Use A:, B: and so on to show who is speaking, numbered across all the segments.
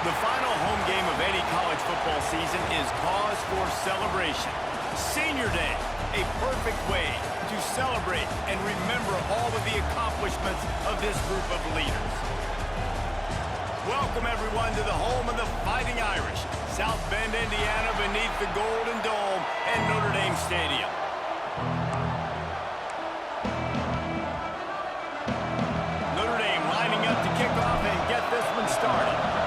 A: The final home game of any college football season is cause for celebration. Senior Day, a perfect way to celebrate and remember all of the accomplishments of this group of leaders. Welcome, everyone, to the home of the Fighting Irish, South Bend, Indiana, beneath the Golden Dome and Notre Dame Stadium. Notre Dame lining up to kick off and get this one started.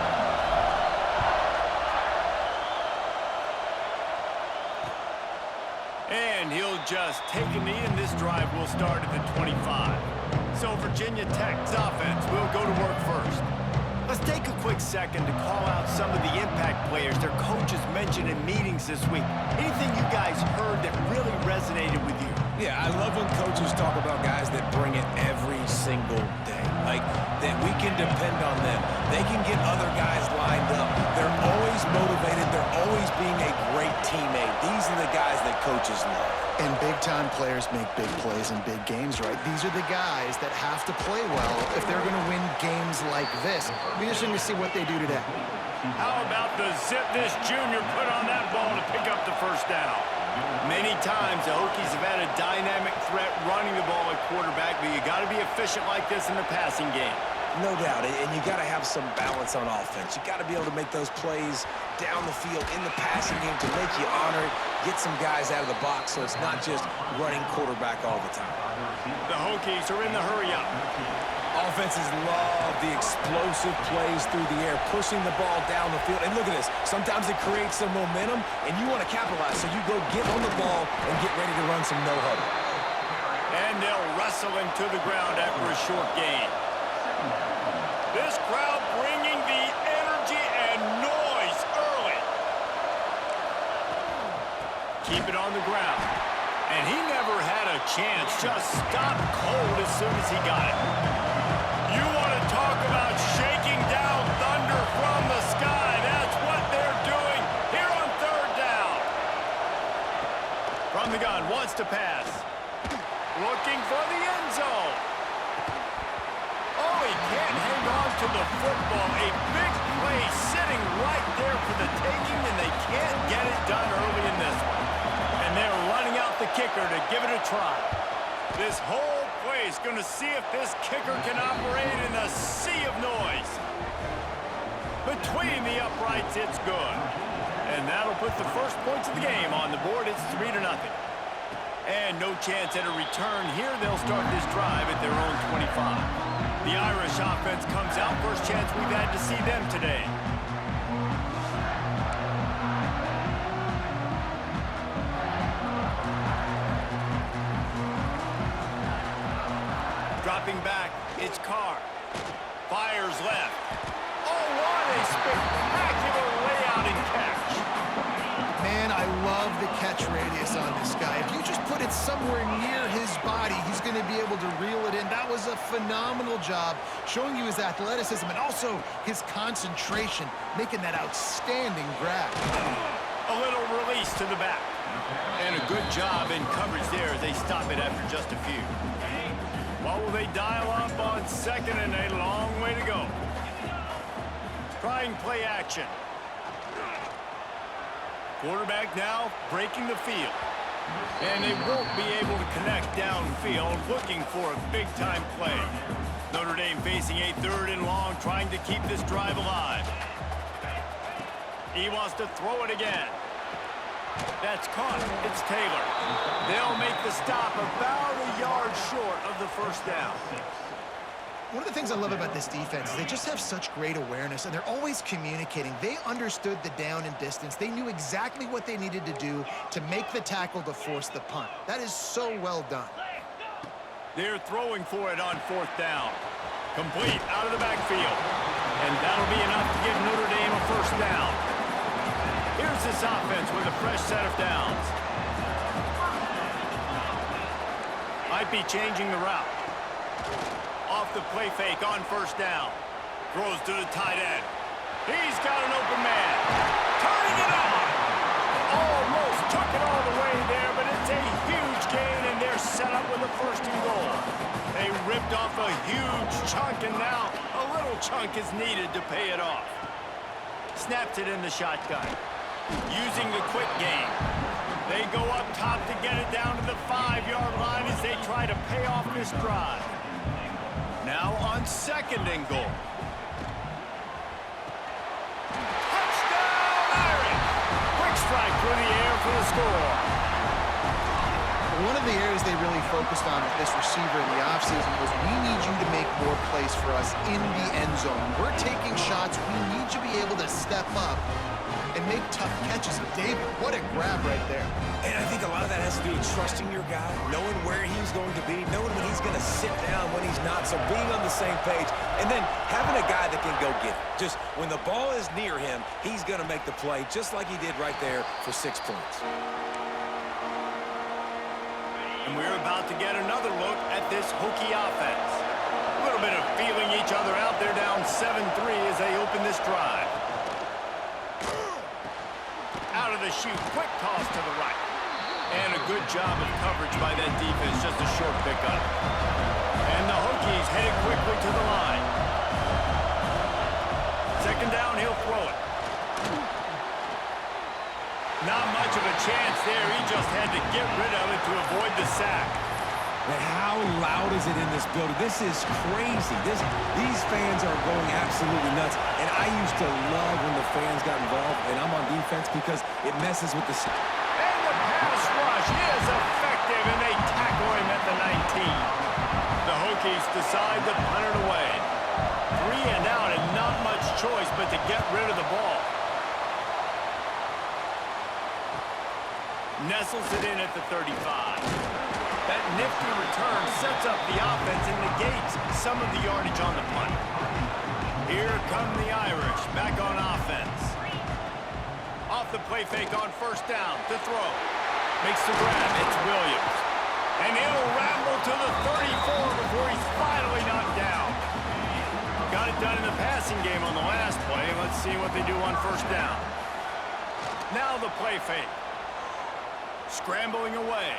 A: And he'll just take a knee, and this drive will start at the 25. So Virginia Tech's offense will go to work first. Let's take a quick second to call out some of the impact players their coaches mentioned in meetings this week. Anything you guys heard that really resonated with you?
B: Yeah, I love when coaches talk about guys that bring it every single day. Like, that we can depend on them. They can get other guys lined up. They're always motivated. They're always being a great teammate. These are the guys that coaches love.
C: And big-time players make big plays in big games, right? These are the guys that have to play well if they're going to win games like this. Be interesting to see what they do today.
A: How about the zip this junior put on that ball to pick up the first down? Many times the Hokies have had a dynamic threat running the ball at quarterback, but you got to be efficient like this in the passing game.
B: No doubt, and you got to have some balance on offense. You got to be able to make those plays down the field in the passing game to make you honor it, get some guys out of the box so it's not just running quarterback all the time.
A: The Hokies are in the hurry-up.
B: Offenses love the explosive plays through the air, pushing the ball down the field. And look at this. Sometimes it creates some momentum, and you want to capitalize, so you go get on the ball and get ready to run some no-huddle.
A: And they'll wrestle him to the ground after a short gain. This crowd bringing the energy and noise early. Keep it on the ground. And he never had a chance. Just stopped cold as soon as he got it. You want to talk about shaking down thunder from the sky. That's what they're doing here on third down. From the gun, wants to pass. Looking for the end zone. Oh, he can't hang on to the football. A big play sitting right there for the taking, and they can't get it done early in this one. And they're running out the kicker to give it a try. This whole play is going to see if this kicker can operate in the sea of noise. Between the uprights, it's good. And that'll put the first points of the game on the board. It's 3-0. And no chance at a return here. They'll start this drive at their own 25. The Irish offense comes out. First chance we've had to see them today. Dropping back, it's Carr. Fires left. Oh, what a spectacular layout and catch.
C: Man, I love the catch radius on this guy. If you just put it somewhere near his body, he's going to be able to reel it in. That was a phenomenal job, showing you his athleticism and also his concentration, making that outstanding grab.
A: A little release to the back. And a good job in coverage there as they stop it after just a few. What will they dial up on second, and a long way to go. Trying play action. Quarterback now breaking the field. And they won't be able to connect downfield, looking for a big-time play. Notre Dame facing a 3rd and long, trying to keep this drive alive. He wants to throw it again. That's caught. It's Taylor. They'll make the stop about a yard short of the first down.
C: One of the things I love about this defense is they just have such great awareness, and they're always communicating. They understood the down and distance. They knew exactly what they needed to do to make the tackle to force the punt. That is so well done.
A: They're throwing for it on 4th down. Complete out of the backfield. And that'll be enough to give Notre Dame a first down. Here's this offense with a fresh set of downs. Might be changing the route. Off the play fake on 1st down. Throws to the tight end. He's got an open man. Turning it on. Almost took it all the way there, but it's a huge gain, and they're set up with a 1st and goal. They ripped off a huge chunk, and now a little chunk is needed to pay it off. Snaps it in the shotgun. Using the quick game. They go up top to get it down to the 5-yard line as they try to pay off this drive. Now on 2nd and goal. Touchdown, Irish! Quick strike through the air for the score.
C: One of the areas they really focused on with this receiver in the offseason was we need you to make more plays for us in the end zone. We're taking shots. We need you to be able to step up and make tough catches. David, what a grab right there.
B: And I think a lot of that has to do with trusting your guy, knowing where he's going to be, knowing when he's going to sit down, when he's not, so being on the same page, and then having a guy that can go get it. Just when the ball is near him, he's going to make the play, just like he did right there for 6 points.
A: And we're about to get another look at this Hokie offense. A little bit of feeling each other out there, down 7-3 as they open this drive. Out of the chute, quick toss to the right. And a good job of coverage by that defense, just a short pickup. And the Hokies headed quickly to the line. 2nd down, he'll throw it. Not much of a chance there. He just had to get rid of it to avoid the sack.
B: Man, how loud is it in this building? This is crazy. These fans are going absolutely nuts. And I used to love when the fans got involved, and I'm on defense because it messes with the...
A: And the pass rush is effective, and they tackle him at the 19. The Hokies decide to punt it away. 3 and out, and not much choice but to get rid of the ball. Nestles it in at the 35. That nifty return sets up the offense and negates some of the yardage on the punt. Here come the Irish, back on offense. Off the play fake on 1st down to throw. Makes the grab, it's Williams. And he'll ramble to the 34 before he's finally knocked down. Got it done in the passing game on the last play. Let's see what they do on 1st down. Now the play fake. Scrambling away.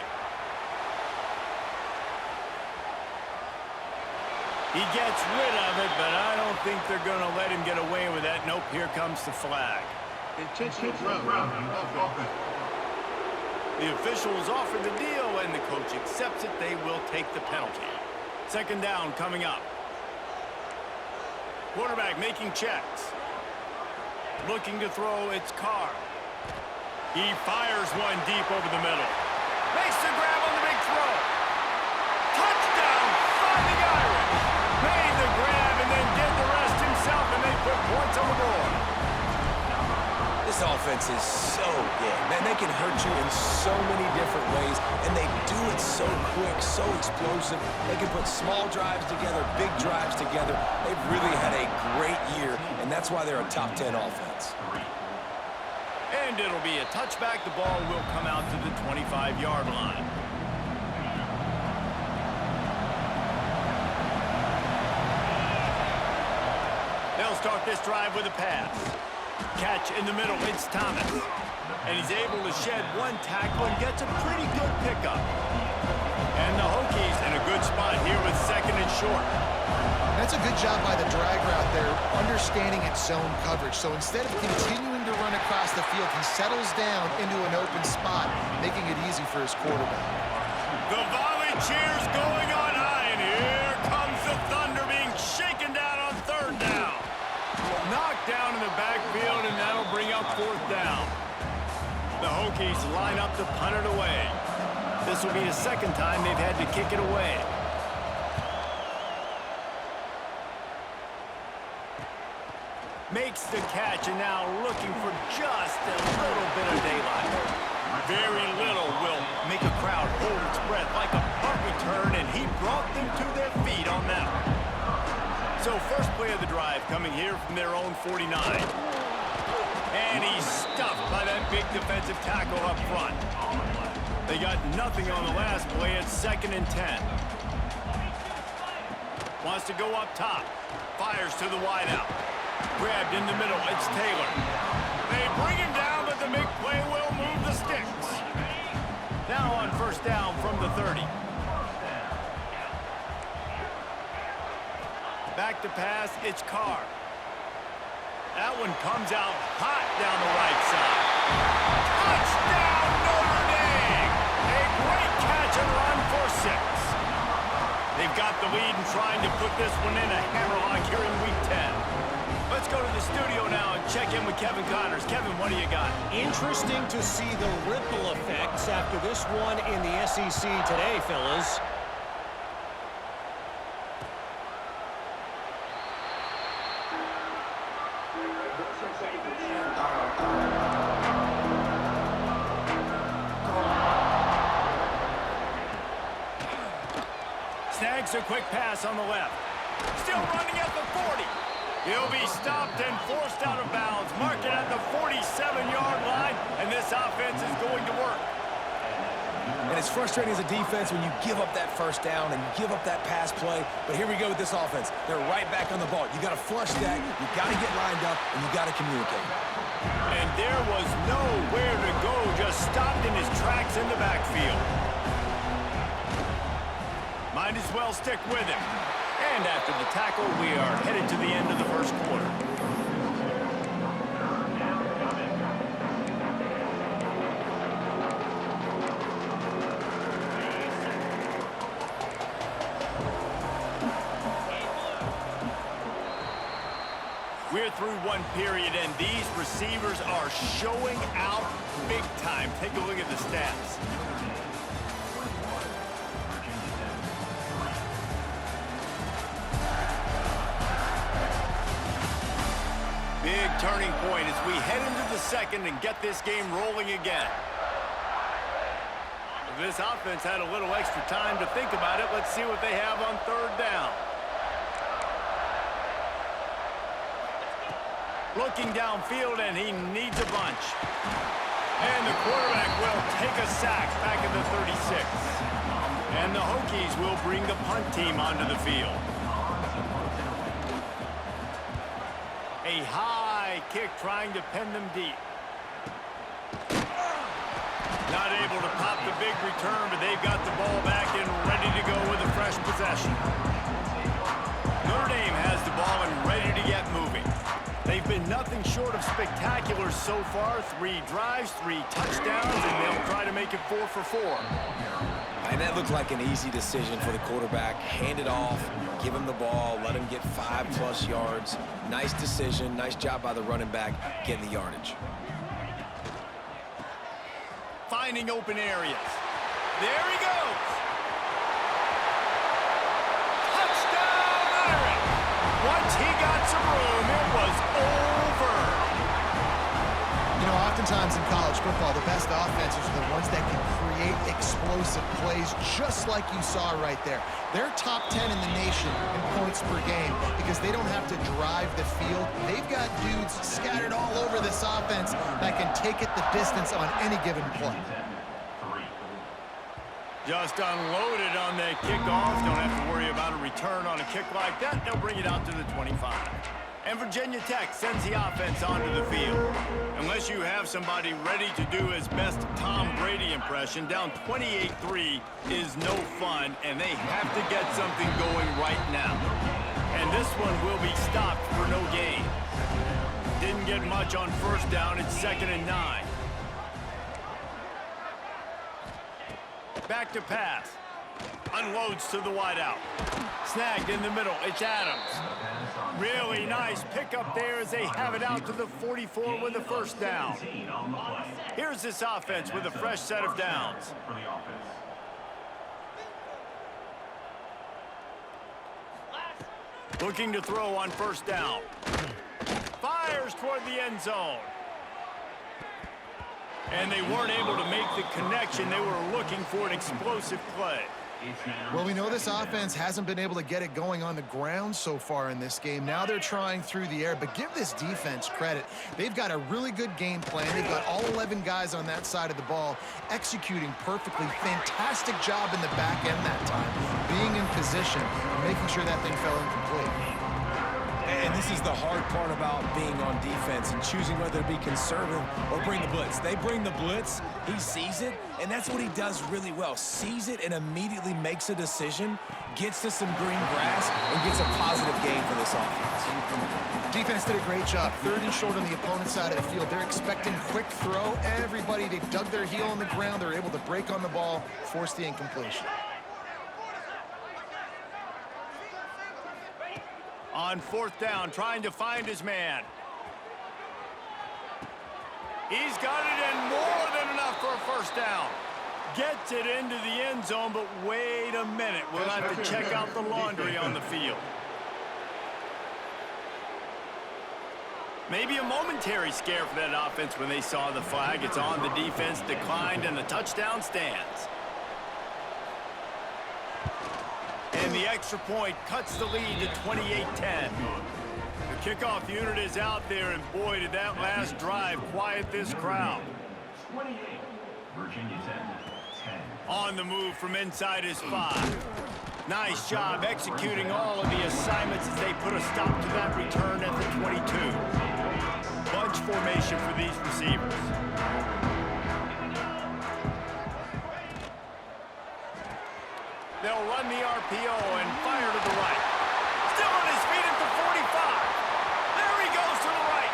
A: He gets rid of it, but I don't think they're going to let him get away with that. Nope, here comes the flag.
D: Intentional grounding.
A: The officials offer the deal, and the coach accepts it. They will take the penalty. 2nd down coming up. Quarterback making checks. Looking to throw, it's Carr. He fires one deep over the middle. Makes the grab on the big throw. Touchdown, Fighting Irish. Made the grab and then did the rest himself, and they put points on the board.
B: This offense is so good. Man, they can hurt you in so many different ways, and they do it so quick, so explosive. They can put small drives together, big drives together. They've really had a great year, and that's why they're a top 10 offense.
A: And it'll be a touchback. The ball will come out to the 25-yard line. They'll start this drive with a pass. Catch in the middle, it's Thomas. And he's able to shed one tackle and gets a pretty good pickup. And the Hokies in a good spot here with 2nd and short.
C: That's a good job by the drag route there, understanding its zone coverage. So instead of continuing to run across the field, he settles down into an open spot, making it easy for his quarterback.
A: The volley cheers going on high, and here comes the Thunder being shaken down on 3rd down. Knocked down in the backfield, and that'll bring up 4th down. The Hokies line up to punt it away. This will be the 2nd time they've had to kick it away. Makes the catch, and now looking for just a little bit of daylight. Very little will make a crowd hold its breath like a punt return, and he brought them to their feet on that one. So first play of the drive coming here from their own 49. And he's stuffed by that big defensive tackle up front. They got nothing on the last play. It's 2nd and 10. Wants to go up top. Fires to the wideout. Grabbed in the middle, it's Taylor. They bring him down, but the big play will move the sticks. Now on 1st down from the 30. Back to pass, it's Carr. That one comes out hot down the right side. Touchdown, Notre Dame! A great catch and run for 6. They've got the lead and trying to put this one in a hammerlock here in Week 10. Let's go to the studio now and check in with Kevin Connors. Kevin, what do you got?
E: Interesting to see the ripple effects after this one in the SEC today, fellas.
A: Snags a quick pass on the left. Still running at the 40. He'll be stopped and forced out of bounds. Mark it at the 47-yard line, and this offense is going to work.
B: And it's frustrating as a defense when you give up that first down and you give up that pass play. But here we go with this offense. They're right back on the ball. You got to flush that. You got to get lined up, and you got to communicate.
A: And there was nowhere to go. Just stopped in his tracks in the backfield. Might as well stick with him. And after the tackle, we are headed to the end of the first quarter. We're through one period, and these receivers are showing out big time. Take a look at the stats. Big turning point as we head into the second and get this game rolling again. If this offense had a little extra time to think about it, let's see what they have on third down. Looking downfield, and he needs a bunch. And the quarterback will take a sack back at the 36. And the Hokies will bring the punt team onto the field. A high kick trying to pin them deep. Not able to pop the big return, but they've got the ball back and ready to go with a fresh possession. Notre Dame has the ball and ready to get moving. They've been nothing short of spectacular so far. 3 drives, 3 touchdowns, and they'll try to make it 4 for 4.
B: And that looked like an easy decision for the quarterback. Hand it off, give him the ball, let him get 5+ yards. Nice decision, nice job by the running back getting the yardage.
A: Finding open areas. There he goes. Touchdown, Irish. Once he got some room, it was over.
C: You know, oftentimes in college football, the best offenses are the ones that can create explosive plays, just like you saw right there. They're top 10 in the nation in points per game because they don't have to drive the field. They've got dudes scattered all over this offense that can take it the distance on any given play.
A: Just unloaded on the kickoff. Don't have to worry about a return on a kick like that. They'll bring it out to the 25. And Virginia Tech sends the offense onto the field. Unless you have somebody ready to do his best Tom Brady impression, down 28-3 is no fun, and they have to get something going right now. And this one will be stopped for no gain. Didn't get much on first down. It's 2nd and 9. Back to pass. Unloads to the wideout. Snagged in the middle. It's Adams. Really nice pickup there as they have it out to the 44 with the first down. Here's this offense with a fresh set of downs. Looking to throw on first down. Fires toward the end zone. And they weren't able to make the connection. They were looking for an explosive play.
C: Well, we know this offense hasn't been able to get it going on the ground so far in this game. Now they're trying through the air, but give this defense credit. They've got a really good game plan. They've got all 11 guys on that side of the ball executing perfectly. Fantastic job in the back end that time, being in position and making sure that thing fell incomplete.
B: And this is the hard part about being on defense and choosing whether to be conservative or bring the blitz. They bring the blitz, he sees it, and that's what he does really well. Sees it and immediately makes a decision, gets to some green grass, and gets a positive gain for this offense.
C: Defense did a great job. 3rd and short on the opponent's side of the field. They're expecting quick throw. Everybody, they dug their heel on the ground. They're able to break on the ball, force the incompletion.
A: On 4th down, trying to find his man. He's got it in, more than enough for a 1st down. Gets it into the end zone, but wait a minute. We'll have to check out the laundry on the field. Maybe a momentary scare for that offense when they saw the flag. It's on, the defense declined, and the touchdown stands. And the extra point cuts the lead to 28-10. The kickoff unit is out there, and boy, did that last drive quiet this crowd.
F: 28, Virginia Tech, 10.
A: On the move from inside his 5. Nice job executing all of the assignments as they put a stop to that return at the 22. Bunch formation for these receivers. They'll run the RPO and fire to the right. Still on his feet at the 45. There he goes to the right.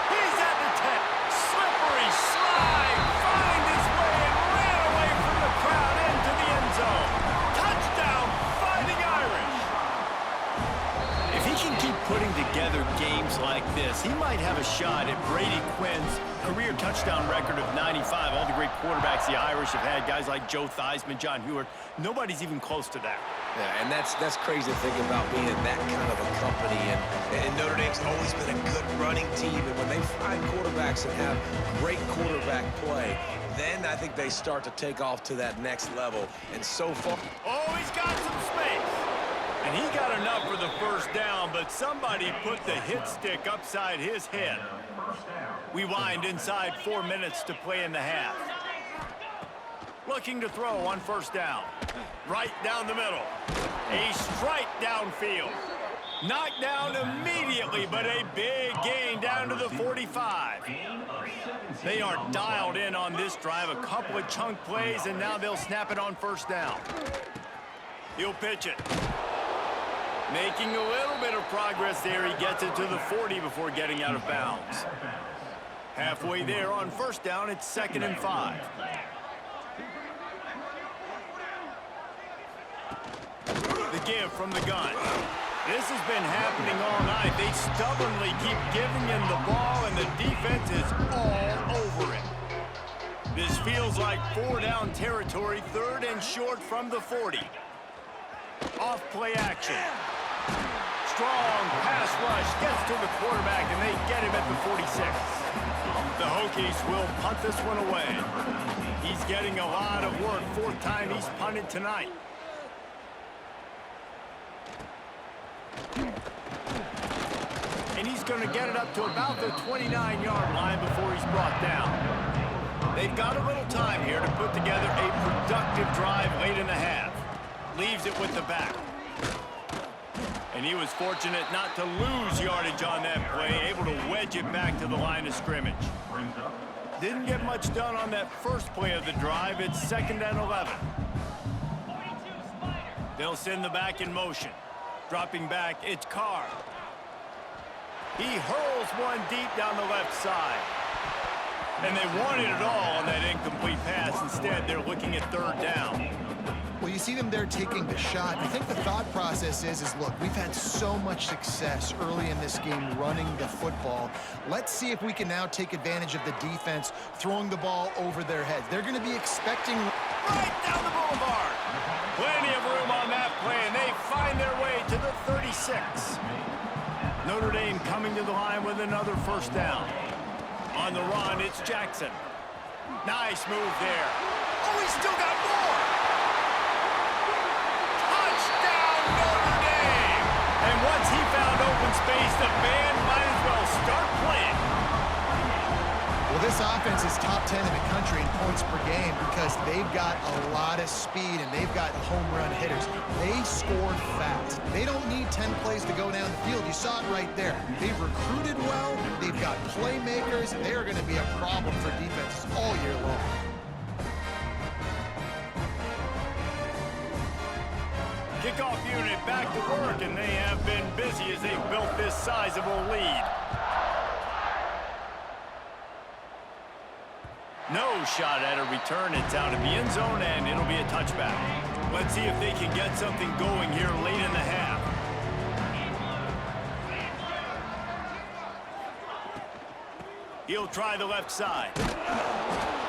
A: He's at the 10. Slippery slide. Find his way and ran away from the crowd into the end zone. Touchdown, Fighting Irish. If he can keep putting together games like this, he might have a shot at Brady Quinn's career touchdown record of 95. All the great quarterbacks the Irish have had, guys like Joe Theismann, John Hewart, nobody's even close to that.
B: Yeah, and that's crazy to think about being that kind of a company. And Notre Dame's always been a good running team. And when they find quarterbacks that have great quarterback play, then I think they start to take off to that next level. And so far...
A: Oh, he's got some space. And he got enough for the 1st down, but somebody put the hit stick upside his head. We wind inside 4 minutes to play in the half. Looking to throw on 1st down. Right down the middle. A strike downfield. Knocked down immediately, but a big gain down to the 45. They are dialed in on this drive. A couple of chunk plays, and now they'll snap it on 1st down. He'll pitch it. Making a little bit of progress there. He gets it to the 40 before getting out of bounds. Halfway there on 1st down, it's 2nd and 5. The give from the gun. This has been happening all night. They stubbornly keep giving him the ball, and the defense is all over it. This feels like 4-down territory, 3rd and short from the 40. Off play action. Strong pass rush gets to the quarterback, and they get him at the 46. The Hokies will punt this one away. He's getting a lot of work. 4th time he's punted tonight. And he's going to get it up to about the 29-yard line before he's brought down. They've got a little time here to put together a productive drive late in the half. Leaves it with the back. And he was fortunate not to lose yardage on that play, able to wedge it back to the line of scrimmage. Didn't get much done on that first play of the drive. It's 2nd and 11. They'll send the back in motion. Dropping back, it's Carr. He hurls one deep down the left side. And they wanted it all on that incomplete pass. Instead, they're looking at 3rd down.
C: Well, you see them there taking the shot. I think the thought process is look, we've had so much success early in this game running the football. Let's see if we can now take advantage of the defense throwing the ball over their heads. They're going to be expecting...
A: Right down the boulevard. Plenty of room on that play, and they find their way to the 36. Notre Dame coming to the line with another 1st down. On the run, it's Jackson. Nice move there. Oh, he's still got more. Touchdown, Notre Dame. And once he found open space, the band might as well start playing.
C: Well, this offense is top 10 in the country in points per game because they've got a lot of speed and they've got home run hitters. They score fast. They don't need 10 plays to go down the field. You saw it right there. They've recruited well. They've got playmakers. They are going to be a problem for defenses all year long.
A: Kickoff unit back to work, and they have been busy as they've built this sizable lead. No shot at a return. It's out of the end zone, and it'll be a touchback. Let's see if they can get something going here late in the half. He'll try the left side.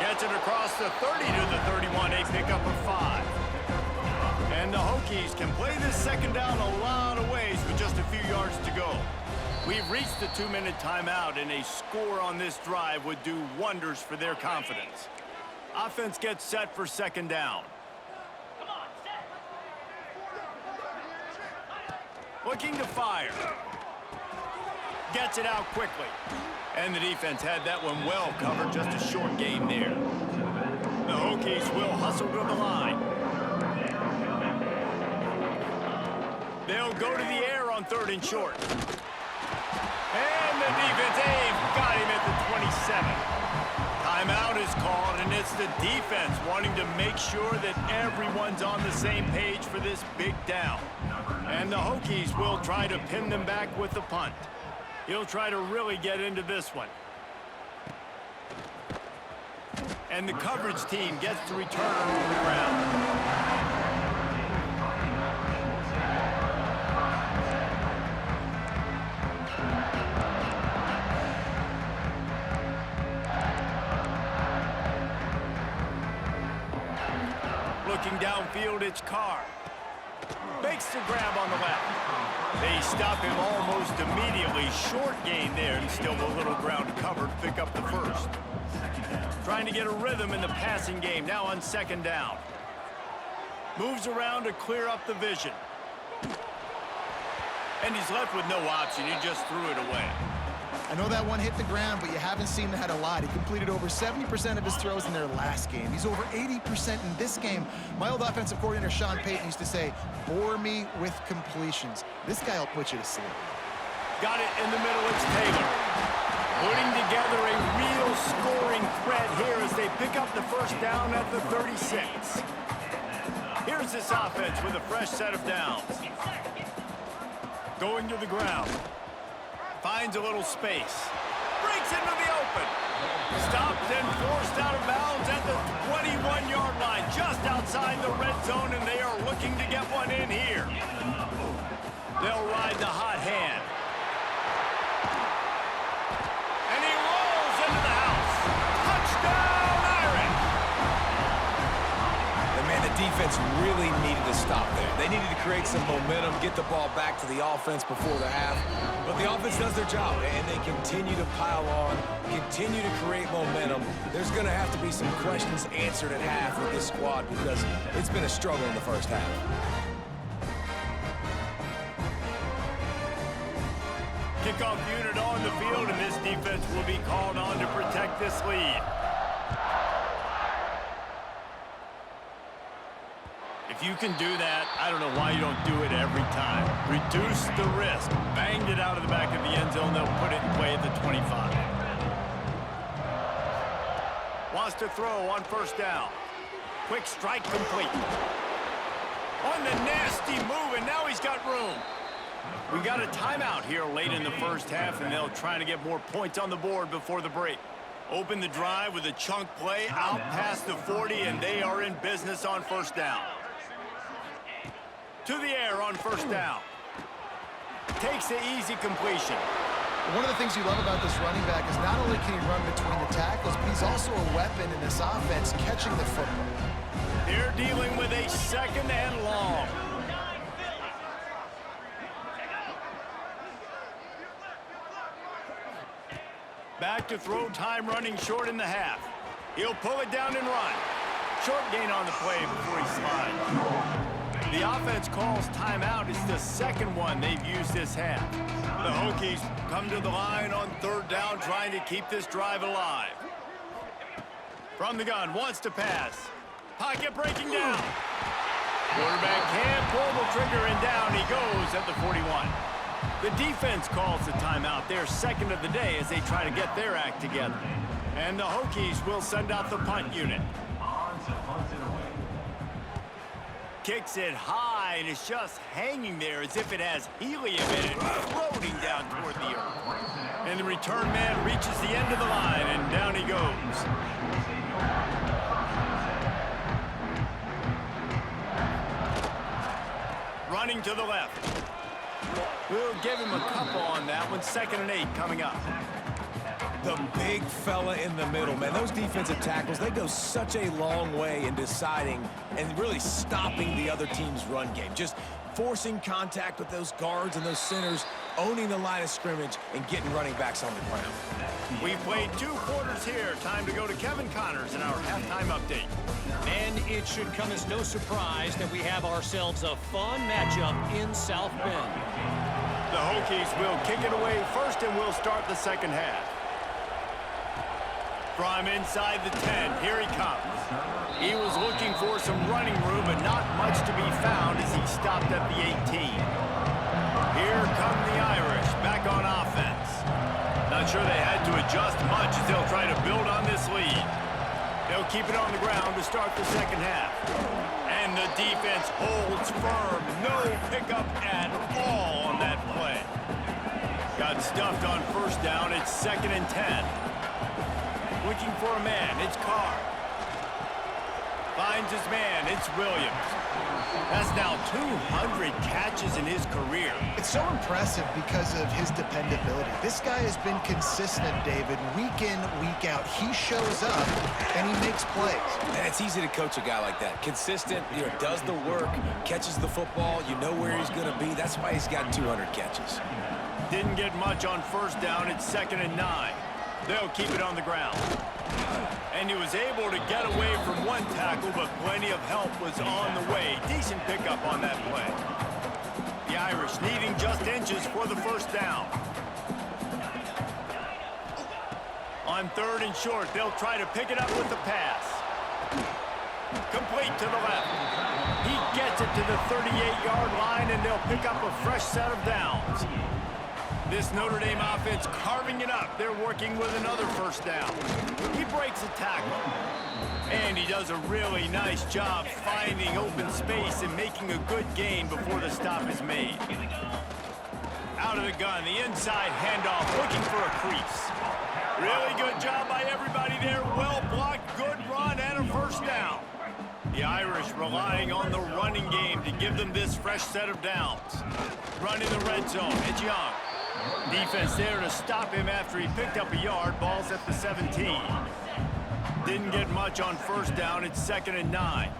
A: Gets it across the 30 to the 31, a pickup of 5. And the Hokies can play this second down a lot of ways with just a few yards to go. We've reached the 2-minute timeout, and a score on this drive would do wonders for their confidence. Offense gets set for second down. Looking to fire. Gets it out quickly. And the defense had that one well covered, just a short gain there. The Hokies will hustle to the line. They'll go to the air on 3rd and short. And the defense, they've got him at the 27. Timeout is called, and it's the defense wanting to make sure that everyone's on the same page for this big down. And the Hokies will try to pin them back with the punt. He'll try to really get into this one. And the coverage team gets the returner on the ground. Looking downfield, it's Carr. Makes the grab on the left. They stop him almost immediately. Short gain there, and still a little ground covered to pick up the first. Trying to get a rhythm in the passing game, now on second down. Moves around to clear up the vision. And he's left with no option. He just threw it away.
C: I know that one hit the ground, but you haven't seen that a lot. He completed over 70% of his throws in their last game. He's over 80% in this game. My old offensive coordinator, Sean Payton, used to say, bore me with completions. This guy will put you to sleep.
A: Got it in the middle, it's Taylor. Putting together a real scoring threat here as they pick up the first down at the 36. Here's this offense with a fresh set of downs. Going to the ground. Finds a little space. Breaks into the open. Stopped and forced out of bounds at the 21-yard line, just outside the red zone, and they are looking to get one in here. They'll ride the hot hand. And he rolls into the house. Touchdown, Irish!
B: And man, the defense really needed to stop there. They needed to create some momentum, get the ball back to the offense before the half. But the offense does their job, and they continue to pile on, continue to create momentum. There's going to have to be some questions answered at half with this squad because it's been a struggle in the first half.
A: Kickoff unit on the field, and this defense will be called on to protect this lead. If you can do that, I don't know why you don't do it every time. Reduce the risk. Banged it out of the back of the end zone. They'll put it in play at the 25. Wants to throw on first down. Quick strike complete. On the nasty move, and now he's got room. We got a timeout here late in the first half, and they'll try to get more points on the board before the break. Open the drive with a chunk play out past the 40, and they are in business on first down. To the air on first down. Takes the easy completion.
C: One of the things you love about this running back is not only can he run between the tackles, but he's also a weapon in this offense catching the football.
A: They're dealing with a second and long. Back to throw, time running short in the half. He'll pull it down and run. Short gain on the play before he slides. The offense calls timeout. It's the second one they've used this half. The Hokies come to the line on third down, trying to keep this drive alive. From the gun, wants to pass. Pocket breaking down. Quarterback can't pull the trigger, and down he goes at the 41. The defense calls the timeout. Their second of the day as they try to get their act together. And the Hokies will send out the punt unit.
F: On to punt it away.
A: Kicks it high, and it's just hanging there as if it has helium in it, floating down toward the earth. And the return man reaches the end of the line, and down he goes. Running to the left. We'll give him a couple on that one. 2nd and 8 coming up.
B: The big fella in the middle, man. Those defensive tackles, they go such a long way in deciding and really stopping the other team's run game. Just forcing contact with those guards and those centers, owning the line of scrimmage, and getting running backs on the ground.
A: We've played 2 quarters here. Time to go to Kevin Connors in our halftime update.
E: And it should come as no surprise that we have ourselves a fun matchup in South Bend.
A: The Hokies will kick it away first, and we'll start the second half. From inside the 10, here he comes. He was looking for some running room, but not much to be found as he stopped at the 18. Here come the Irish, back on offense. Not sure they had to adjust much as they'll try to build on this lead. They'll keep it on the ground to start the second half. And the defense holds firm. No pickup at all on that play. Got stuffed on first down. It's 2nd and 10. Looking for a man. It's Carr. Finds his man. It's Williams. That's now 200 catches in his career.
C: It's so impressive because of his dependability. This guy has been consistent, David, week in, week out. He shows up, and he makes plays.
B: And it's easy to coach a guy like that. Consistent, does the work, catches the football, you know where he's going to be. That's why he's got 200 catches.
A: Didn't get much on first down. It's 2nd and 9. They'll keep it on the ground. And he was able to get away from one tackle, but plenty of help was on the way. Decent pickup on that play. The Irish needing just inches for the first down. On 3rd and short, they'll try to pick it up with the pass. Complete to the left. He gets it to the 38-yard line, and they'll pick up a fresh set of downs. This Notre Dame offense carving it up. They're working with another first down. He breaks a tackle. And he does a really nice job finding open space and making a good gain before the stop is made. Out of the gun, the inside handoff, looking for a crease. Really good job by everybody there. Well blocked, good run, and a first down. The Irish relying on the running game to give them this fresh set of downs. Run in the red zone. It's Young. Defense there to stop him after he picked up a yard. Ball's at the 17. Didn't get much on first down. It's 2nd and 9.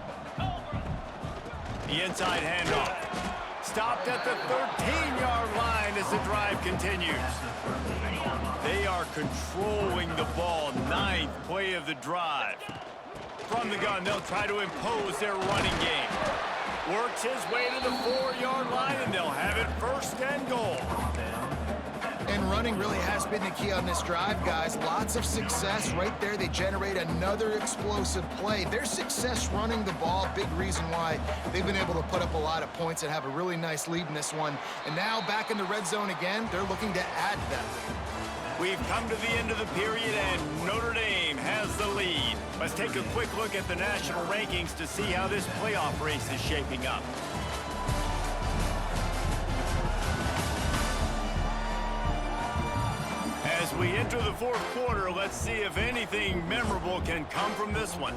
A: The inside handoff. Stopped at the 13-yard line as the drive continues. They are controlling the ball. 9th play of the drive. From the gun, they'll try to impose their running game. Works his way to the 4-yard line, and they'll have it 1st and goal.
C: And running really has been the key on this drive, guys. Lots of success right there. They generate another explosive play. Their success running the ball, big reason why they've been able to put up a lot of points and have a really nice lead in this one. And now back in the red zone again, they're looking to add to that lead.
A: We've come to the end of the period, and Notre Dame has the lead. Let's take a quick look at the national rankings to see how this playoff race is shaping up. As we enter the 4th quarter, let's see if anything memorable can come from this one.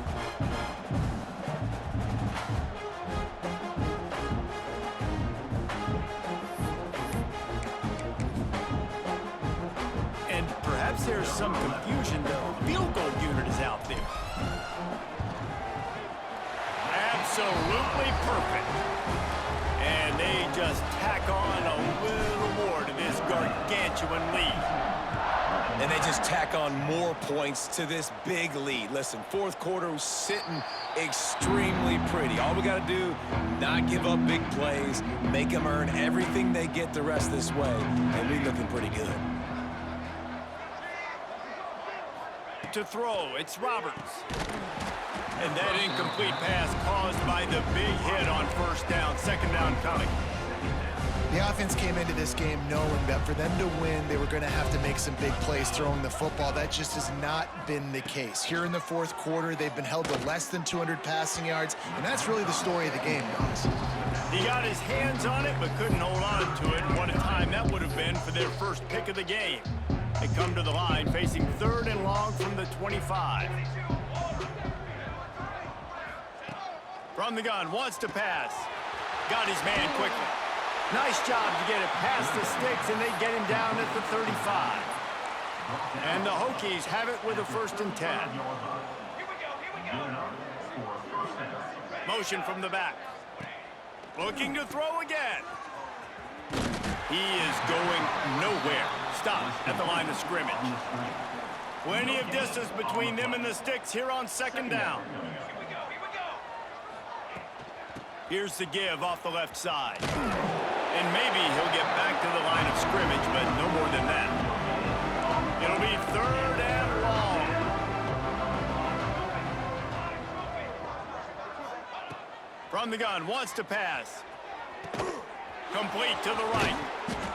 A: And perhaps there's some confusion. The field goal unit is out there. Absolutely perfect. And they just tack on a little more to this gargantuan lead.
B: And they just tack on more points to this big lead. Listen, 4th quarter was sitting extremely pretty. All we got to do, not give up big plays, make them earn everything they get the rest this way, and we're looking pretty good.
A: To throw, it's Roberts. And that incomplete pass caused by the big hit on first down. 2nd down coming.
C: The offense came into this game knowing that for them to win, they were going to have to make some big plays throwing the football. That just has not been the case. Here in the fourth quarter, they've been held to less than 200 passing yards, and that's really the story of the game, guys.
A: He got his hands on it, but couldn't hold on to it. And what a time that would have been for their first pick of the game. They come to the line facing 3rd and long from the 25. From the gun, wants to pass. Got his man quickly. Nice job to get it past the sticks, and they get him down at the 35. And the Hokies have it with a 1st and 10. Motion from the back. Looking to throw again. He is going nowhere. Stops at the line of scrimmage. Plenty of distance between them and the sticks here on 2nd down. Here's the give off the left side. And maybe he'll get back to the line of scrimmage, but no more than that. It'll be 3rd and long. From the gun, wants to pass. Complete to the right.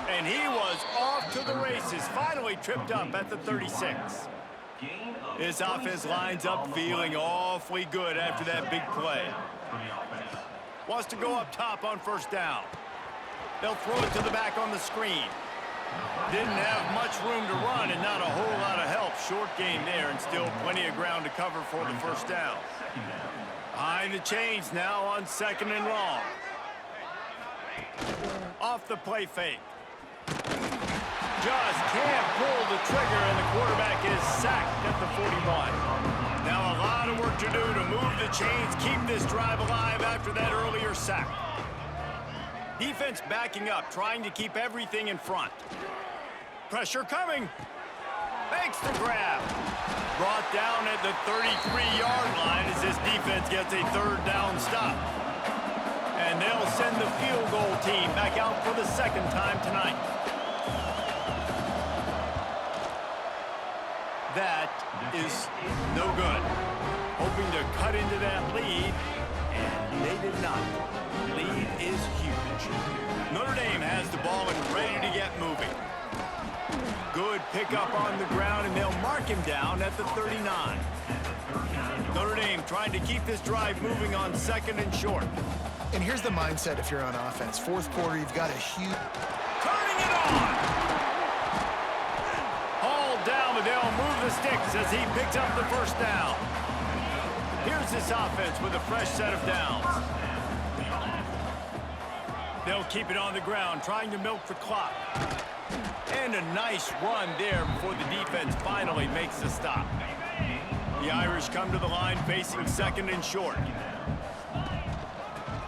A: And he was off to the races. Finally tripped up at the 36. This offense lines up feeling awfully good after that big play. Wants to go up top on 1st down. They'll throw it to the back on the screen. Didn't have much room to run and not a whole lot of help. Short game there and still plenty of ground to cover for the 1st down. Behind the chains now on 2nd and long. Off the play fake. Just can't pull the trigger, and the quarterback is sacked at the 41. Now a lot of work to do to move the chains, keep this drive alive after that earlier sack. Defense backing up, trying to keep everything in front. Pressure coming. Makes the grab. Brought down at the 33-yard line as this defense gets a 3rd down stop. And they'll send the field goal team back out for the 2nd time tonight. That is no good. Hoping to cut into that lead, and they did not. Lead is huge. Notre Dame has the ball and ready to get moving. Good pickup on the ground, and they'll mark him down at the 39. Notre Dame trying to keep this drive moving on 2nd and short.
C: And here's the mindset if you're on offense. Fourth quarter, you've got a huge...
A: Turning it on! Hauled down, but they'll move the sticks as he picks up the 1st down. Here's this offense with a fresh set of downs. They'll keep it on the ground, trying to milk the clock. And a nice run there before the defense finally makes the stop. The Irish come to the line facing 2nd and short.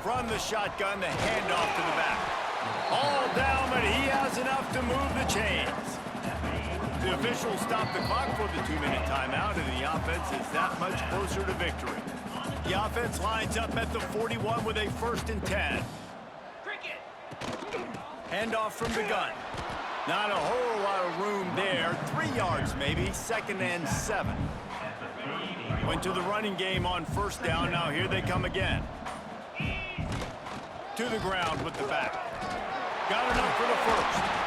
A: From the shotgun, the handoff to the back. All down, but he has enough to move the chains. The officials stop the clock for the 2-minute timeout, and the offense is that much closer to victory. The offense lines up at the 41 with a 1st and 10. Handoff from the gun. Not a whole lot of room there. 3 yards maybe, 2nd and 7. Went to the running game on 1st down. Now here they come again. To the ground with the back. Got enough for the 1st.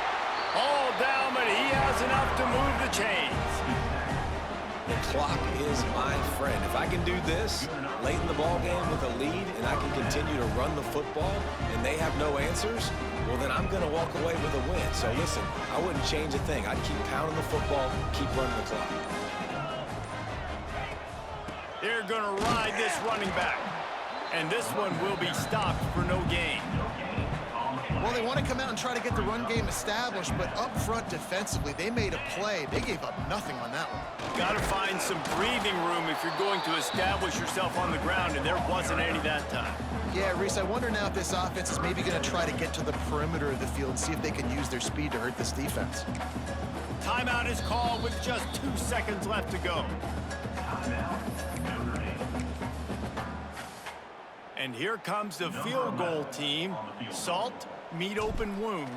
A: All down, but he has enough to move the chains.
B: The clock is my friend. If I can do this late in the ball game with a lead and I can continue to run the football and they have no answers, well, then I'm going to walk away with a win. So listen, I wouldn't change a thing. I'd keep pounding the football, keep running the clock.
A: They're going to ride this running back. And this one will be stopped for no gain.
C: Well, they want to come out and try to get the run game established, but up front defensively, they made a play. They gave up nothing on that one.
A: Got to find some breathing room if you're going to establish yourself on the ground, and there wasn't any that time.
C: Yeah, Reese, I wonder now if this offense is maybe going to try to get to the perimeter of the field and see if they can use their speed to hurt this defense.
A: Timeout is called with just 2 seconds left to go. And here comes the field goal team. Salt, meat open wound.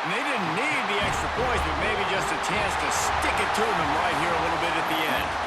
A: And they didn't need the extra points, but maybe just a chance to stick it to them right here a little bit at the end.